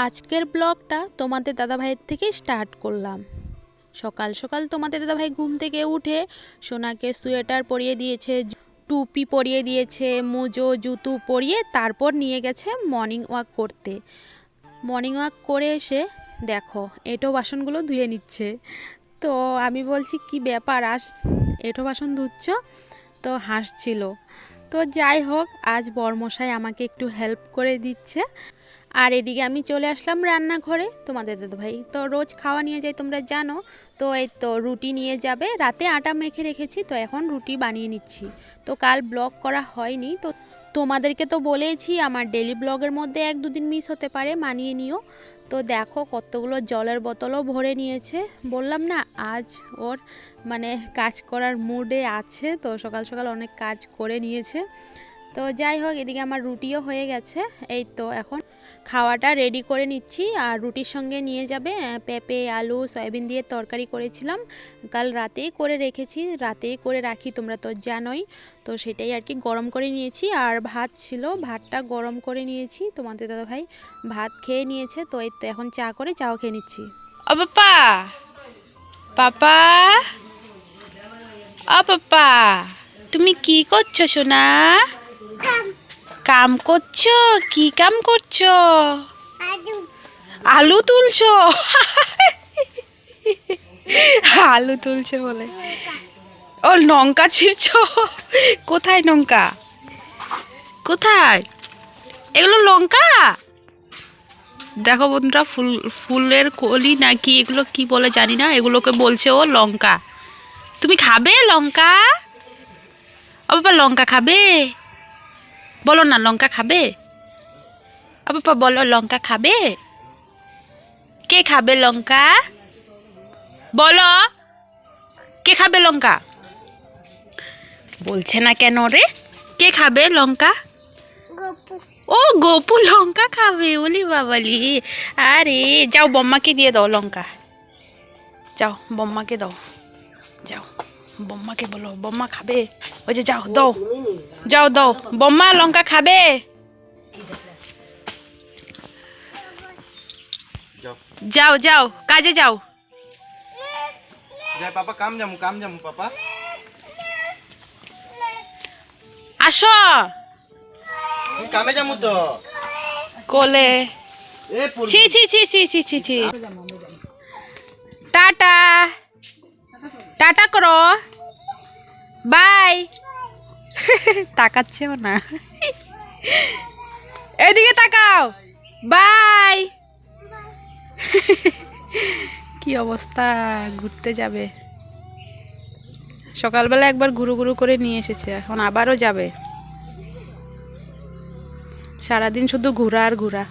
আজকের ব্লগটা তোমাদের দাদাভাইয়ের থেকে স্টার্ট করলাম। সকাল সকাল তোমাদের দাদাভাই ঘুম থেকে উঠে সোনাকে সোয়েটার পরিয়ে দিয়েছে, টুপি পরিয়ে দিয়েছে, মোজো জুতো পরিয়ে তারপর নিয়ে গেছে মর্নিং ওয়াক করতে। মর্নিং ওয়াক করে এসে দেখো এঁটো বাসনগুলো ধুয়ে নিচ্ছে। তো আমি বলছি কি ব্যাপার, এঁটো বাসন ধুচ্ছ? তো হাসছিল। তো যাই হোক, আজ বরমশাই আমাকে একটু হেল্প করে দিচ্ছে। আর এদিকে আমি চলে আসলাম রান্নাঘরে। তোমাদের দাদাভাই তো রোজ খাওয়া নিয়ে যায়, তোমরা জানো। তো এই তো রুটি নিয়ে যাবে, রাতে আটা মেখে রেখেছি, তো এখন রুটি বানিয়ে নিচ্ছি। তো কাল ব্লগ করা হয়নি, তো তোমাদেরকে তো বলেইছি আমার ডেলি ব্লগের মধ্যে 1-2 দিন মিস হতে পারে, মানিয়ে নিও। তো দেখো কতগুলো জলের বোতলও ভরে নিয়েছে। বললাম না আজ ওর মানে কাজ করার মুডে আছে, তো সকাল সকাল অনেক কাজ করে নিয়েছে। তো যাই হোক, এদিকে আমার রুটিও হয়ে গেছে। এই তো এখন খাওয়াটা রেডি করে নিচ্ছি। আর রুটির সঙ্গে নিয়ে যাবে পেঁপে আলু সয়াবিন দিয়ে তরকারি করেছিলাম, কাল রাতেই করে রেখেছি, রাতেই করে রাখি তোমরা তো জানোই। তো সেটাই আর কি গরম করে নিয়েছি। আর ভাত ছিল, ভাতটা গরম করে নিয়েছি। তোমাদের দাদাভাই ভাত খেয়ে নিয়েছে, তো এই তো এখন চা করে চাও খেয়ে নিচ্ছি। ও পাপা, পাপা, ও পাপা, তুমি কি করছো সোনা? কাম করছো? কি কাম করছো? আলু তুলছো? আলু তুলছে বলে ও লঙ্কা ছিঁড়ছো? কোথায় লঙ্কা? কোথায় এগুলো লঙ্কা? দেখো বন্ধুরা, ফুলের কলি নাকি এগুলো কি বলে জানি না, এগুলোকে বলছে ও লঙ্কা। তুমি খাবে লঙ্কা? ও বাবা লঙ্কা খাবে? বলো না লঙ্কা খাবে? ও বাবা বলো লঙ্কা খাবে? কে খাবে লঙ্কা? বলো কে খাবে লঙ্কা? বলছে না কেন রে? কে খাবে লঙ্কা? ও গোপু লঙ্কা খাবে, বলি বাবালি। আরে যাও বম্মাকে দিয়ে দাও লঙ্কা, যাও বম্মাকে দাও, যাও বম্মাকে বলো বম্মা খাবে। ওই যে যাও দাও, যাও দাও, বম্মা লঙ্কা খাবে। যাও যাও কাজে যাও। যাই পাপা, কাম যামু পাপা। আসো কামে যামু তো কোলে। এ ছি ছি ছি ছি ছি ছি ছি। টাটা টাটা করো, বাই। তাকাচ্ছেও না, এদিকে তাকাও, বাই। কি অবস্থা, ঘুরতে যাবে। সকালবেলা একবার ঘুরু ঘুরু করে নিয়ে এসেছে, এখন আবারও যাবে। সারাদিন শুধু ঘোরা আর ঘোরা।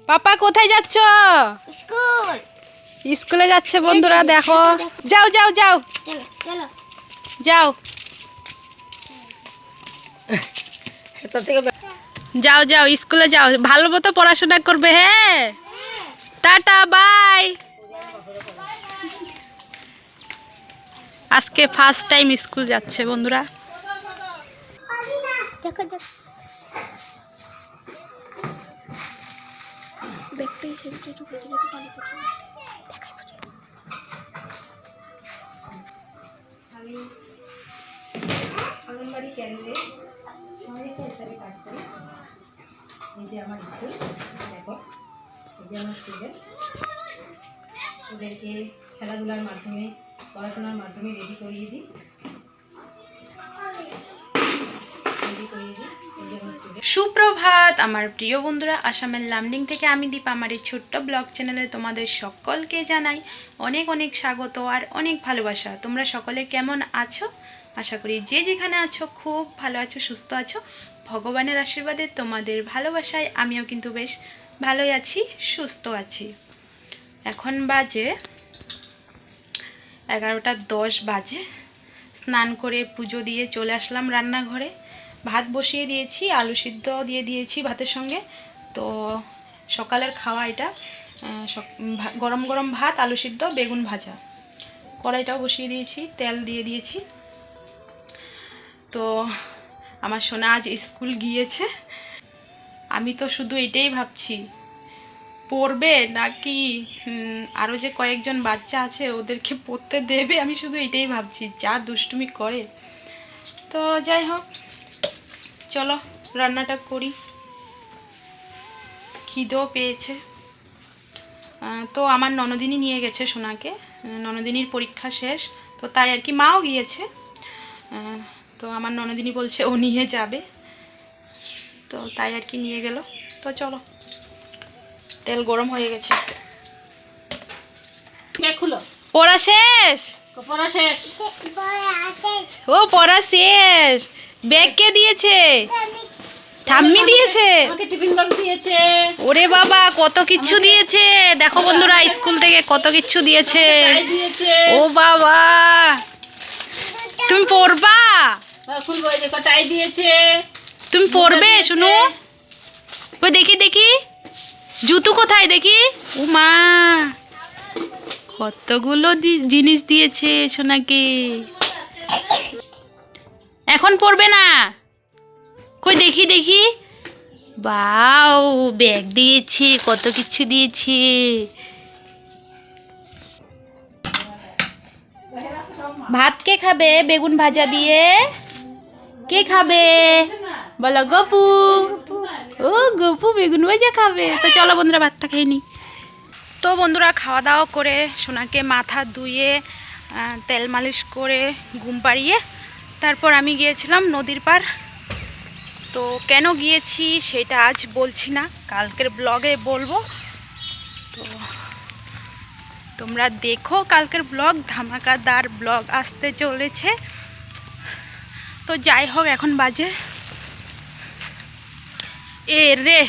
পাপা কোথায় যাচ্ছ? স্কুল। স্কুলে যাচ্ছে বন্ধুরা, দেখো। যাও যাও যাও চলো চলো। যাও যাও যাও স্কুলে যাও, ভালো মতো পড়াশোনা করবে। হ্যাঁ, টাটা বাই। আজকে ফার্স্ট টাইম স্কুল যাচ্ছে বন্ধুরা। দেখো দেখো ব্যাগটা এসে একটু খুঁজে খুঁজে ভালো তো দেখাই বুঝো। আমি অঙ্গনবাড়ি কেন্দ্রে সহায়িকা হিসাবে কাজ করি। এই যে আমার স্কুল, দেখো এই যে আমার স্টুডেন্ট, ওদেরকে খেলাধুলার মাধ্যমে পড়াশোনার মাধ্যমে রেডি করিয়ে দিই। সুপ্রভাত আমার প্রিয় বন্ধুরা, আসামের লামডিং থেকে আমি দীপা আমার এই ছোট্ট ব্লগ চ্যানেলে তোমাদের সকলকে জানাই অনেক অনেক স্বাগত আর অনেক ভালোবাসা। তোমরা সকলে কেমন আছো? আশা করি যে যেখানে আছো খুব ভালো আছো, সুস্থ আছো। ভগবানের আশীর্বাদে তোমাদের ভালোবাসায় আমিও কিন্তু বেশ ভালোই আছি, সুস্থ আছি। এখন বাজে 11:10 বাজে। স্নান করে পুজো দিয়ে চলে আসলাম রান্নাঘরে। ভাত বসিয়ে দিয়েছি, আলু সিদ্ধ দিয়ে দিয়েছি ভাতের সঙ্গে। তো সকালের খাওয়া এটা, গরম গরম ভাত, আলু সিদ্ধ, বেগুন ভাজা। কড়াইটাও বসিয়ে দিয়েছি, তেল দিয়ে দিয়েছি। তো আমার সোনা আজ স্কুল গিয়েছে। আমি তো শুধু এটাই ভাবছি পড়বে নাকি আরও যে কয়েকজন বাচ্চা আছে ওদেরকে পড়তে দেবে, আমি শুধু এটাই ভাবছি, যা দুষ্টুমি করে। তো যাই হোক, চলো রান্নাটা করি, খিদেও পেয়েছে। তো আমার ননদিনী নিয়ে গেছে সোনাকে, ননদিনীর পরীক্ষা শেষ, তো তাই আর কি, মাও গিয়েছে। তো আমার ননদিনী বলছে ও নিয়ে যাবে, তো তাই আর কি নিয়ে গেল। তো চলো, তেল গরম হয়ে গেছে। খুলো, পড়া শেষ, পড়া শেষ। ও পড়া শেষ। ব্যাগ কে দিয়েছে? ঠাম্মি দিয়েছে। আমাকে টিফিন বক্স দিয়েছে। ওরে বাবা, কত কিছু দিয়েছে দেখো বন্ধুরা, স্কুল থেকে কত কিছু দিয়েছে। টাই দিয়েছে। ও বাবা, তুমি পড়বা? খুলবো, এই দেখো টাই দিয়েছে। তুমি পড়বে শুনো? ওই দেখি দেখি, জুতো কোথায় দেখি? ও মা, কতগুলো জিনিস দিয়েছে সোনাকে। এখন পড়বে না? কই দেখি দেখি। বাও, ব্যাগ দিয়েছে, কত কিছু দিয়েছে। ভাত কে খাবে বেগুন ভাজা দিয়ে? কে খাবে বলো? গপু। ও গপু বেগুন ভাজা খাবে। তো চলো বন্ধুরা, ভাতটা খেয়ে নি। তো বন্ধুরা, খাওয়া দাওয়া করে সোনাকে মাথা ধুয়ে তেল মালিশ করে ঘুম পাড়িয়ে তারপর আমি গিয়েছিলাম নদীর পার। তো কেন গিয়েছি সেটা আজ বলছি না, কালকের ব্লগে বলবো। তো তোমরা দেখো কালকের ব্লগ, ধামাকাদার ব্লগ আসতে চলেছে। তো যাই হোক, এখন বাজে রে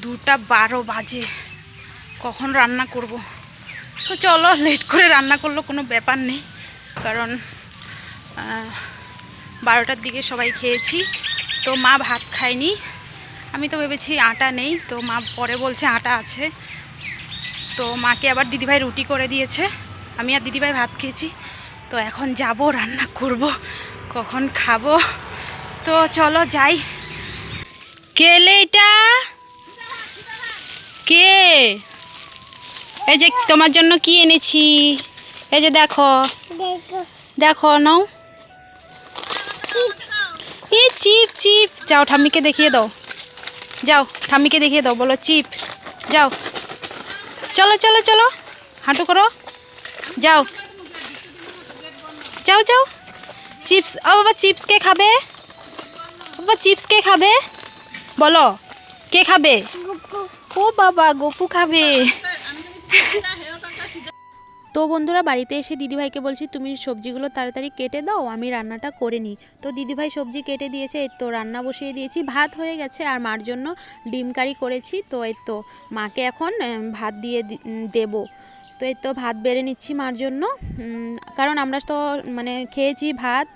2:12 বাজে। কখন রান্না করব? তো চলো, লেট করে রান্না করলেও কোনো ব্যাপার নেই, কারণ 12টার দিকে সবাই খেয়েছি। তো মা ভাত খায়নি, আমি তো ভেবেছি আটা নেই, তো মা পরে বলছে আটা আছে। তো মাকে আবার দিদিভাই রুটি করে দিয়েছে, আমি আর দিদিভাই ভাত খেয়েছি। তো এখন যাব, রান্না করব, কখন খাবো। তো চলো যাই। কে লে এটা? কে? এই যে তোমার জন্য কি এনেছি, এই যে দেখো দেখো, নাও। এই চিপ চিপ, যাও ঠাম্মিকে দেখিয়ে দাও, যাও ঠাম্মিকে দেখিয়ে দাও, বলো চিপ। যাও, চলো চলো চলো, হাঁটু করো, যাও যাও যাও। চিপস, ও বাবা, চিপস কে খাবে? বাবা, চিপস কে খাবে বলো? কে খাবে? ও বাবা, গপু খাবে। তো বন্ধুরা, বাড়িতে এসে দিদিভাইকে বলছি তুমি সবজিগুলো তাড়াতাড়ি কেটে দাও, আমি রান্নাটা করে নিই। তো দিদিভাই সবজি কেটে দিয়েছে, এই তো রান্না বসিয়ে দিয়েছি, ভাত হয়ে গেছে, আর মার জন্য ডিম কারি করেছি। তো এই তো মাকে এখন ভাত দিয়ে দেবো। তো এই তো ভাত বেড়ে নিচ্ছি মার জন্য, কারণ আমরা তো মানে খেয়েছি ভাত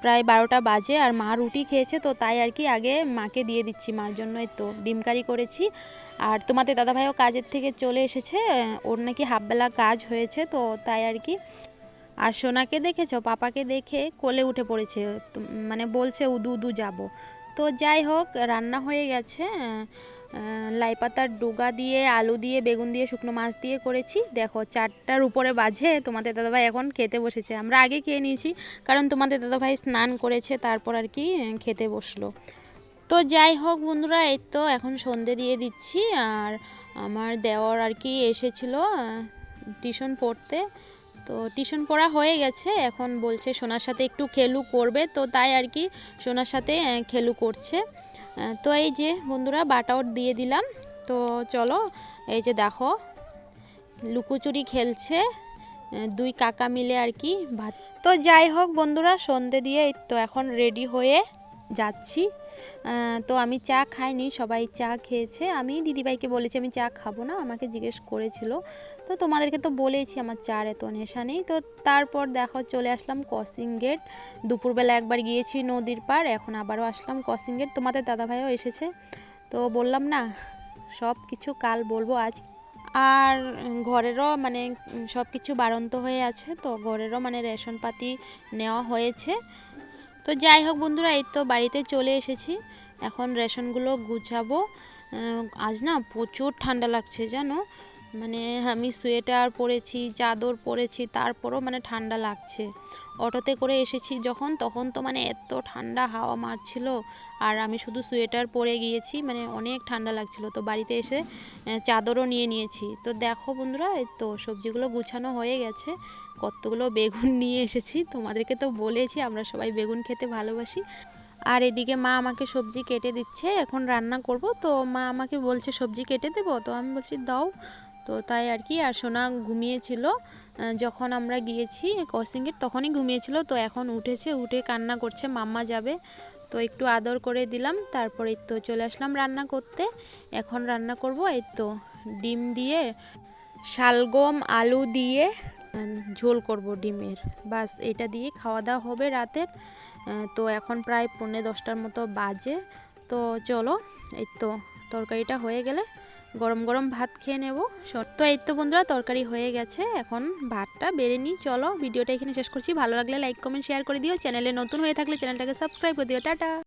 প্রায় 12টা বাজে, আর মা রুটি খেয়েছে, তো তাই আর কি আগে মাকে দিয়ে দিচ্ছি মার জন্য। এই তো ডিম কারি করেছি। আর তোমাদের দাদাভাইও কাজের থেকে চলে এসেছে, ওর নাকি হাফবেলা কাজ হয়েছে, তো তাই আর কি। আর সোনাকে দেখেছো, পাপাকে দেখে কোলে উঠে পড়েছে, মানে বলছে উদু উদু যাব। তো যাই হোক, রান্না হয়ে গেছে। লাই পাতার ডোগা দিয়ে, আলু দিয়ে, বেগুন দিয়ে, শুকনো মাছ দিয়ে করেছি। দেখো 4টার উপরে বাজে, তোমাদের দাদাভাই এখন খেতে বসেছে। আমরা আগে খেয়ে নিয়েছি, কারণ তোমাদের দাদাভাই স্নান করেছে, তারপর আর কি খেতে বসলো। তো যাই হোক বন্ধুরা, এই তো এখন সন্ধে দিয়ে দিচ্ছি। আর আমার দেওর আর কি এসেছিল টিউশন পড়তে, তো টিউশন পড়া হয়ে গেছে, এখন বলছে সোনার সাথে একটু খেলু করবে, তো তাই আর কি সোনার সাথে খেলু করছে। তো এই যে বন্ধুরা, বাটাও দিয়ে দিলাম। তো চলো, এই যে দেখো লুকোচুরি খেলছে 2 কাকা মিলে আর কি ভাত। তো যাই হোক বন্ধুরা, সন্ধে দিয়ে এই তো এখন রেডি হয়ে যাচ্ছি। তো আমি চা খাইনি, সবাই চা খেয়েছে। আমি দিদিভাইকে বলেছি আমি চা খাবো না, আমাকে জিজ্ঞেস করেছিল। তো তোমাদেরকে তো বলেইছি আমার চার এত নেশা নেই। তো তারপর দেখো চলে আসলাম ক্রসিং গেট। দুপুরবেলা একবার গিয়েছি নদীর পার, এখন আবারও আসলাম ক্রসিং গেট। তোমাদের দাদাভাইও এসেছে, তো বললাম না সব কিছু কাল বলবো আজ। আর ঘরেরও মানে সব কিছু বাড়ন্ত হয়ে আছে, তো ঘরেরও মানে রেশন পাতি নেওয়া হয়েছে। তো যাই হোক বন্ধুরা, এই তো বাড়িতে চলে এসেছি, এখন রেশনগুলো গুছাবো। আজ না প্রচুর ঠান্ডা লাগছে জানো, মানে আমি সোয়েটার পরেছি, চাদর পরেছি, তারপরও মানে ঠান্ডা লাগছে। অটোতে করে এসেছি যখন, তখন তো মানে এত ঠান্ডা হাওয়া মারছিল, আর আমি শুধু সোয়েটার পরে গিয়েছি, মানে অনেক ঠান্ডা লাগছিল। তো বাড়িতে এসে চাদরও নিয়ে নিয়েছি। তো দেখো বন্ধুরা, এই তো সবজিগুলো গুছানো হয়ে গেছে। কতগুলো বেগুন নিয়ে এসেছি, তোমাদেরকে তো বলেছি আমরা সবাই বেগুন খেতে ভালোবাসি। আর এদিকে মা আমাকে সবজি কেটে দিচ্ছে, এখন রান্না করব। তো মা আমাকে বলছে সবজি কেটে দেবো, তো আমি বলছি দাও। তো তাই আর কি। আর সোনা ঘুমিয়েছিল যখন আমরা গিয়েছি ক্রসিংয়ের, তখনই ঘুমিয়েছিল। তো এখন উঠেছে, উঠে কান্না করছে মাম্মা যাবে। তো একটু আদর করে দিলাম, তারপরে তো চলে আসলাম রান্না করতে। এখন রান্না করব এই তো ডিম দিয়ে, শালগম আলু দিয়ে ঝোল করব ডিমের। বাস এটা দিয়ে খাওয়া দাওয়া হবে রাতের। তো এখন প্রায় 9:45 মতো বাজে। তো চলো, এই তো তরকারিটা হয়ে গেলে গরম গরম ভাত খেয়ে নেব। তো এই তো বন্ধুরা, তরকারি হয়ে গেছে, এখন ভাতটা বেড়ে নিই। চলো ভিডিওটা এখানে শেষ করছি। ভালো লাগলে লাইক কমেন্ট শেয়ার করে দিও। চ্যানেলে নতুন হয়ে থাকলে চ্যানেলটাকে সাবস্ক্রাইব করে দিও। টাটা।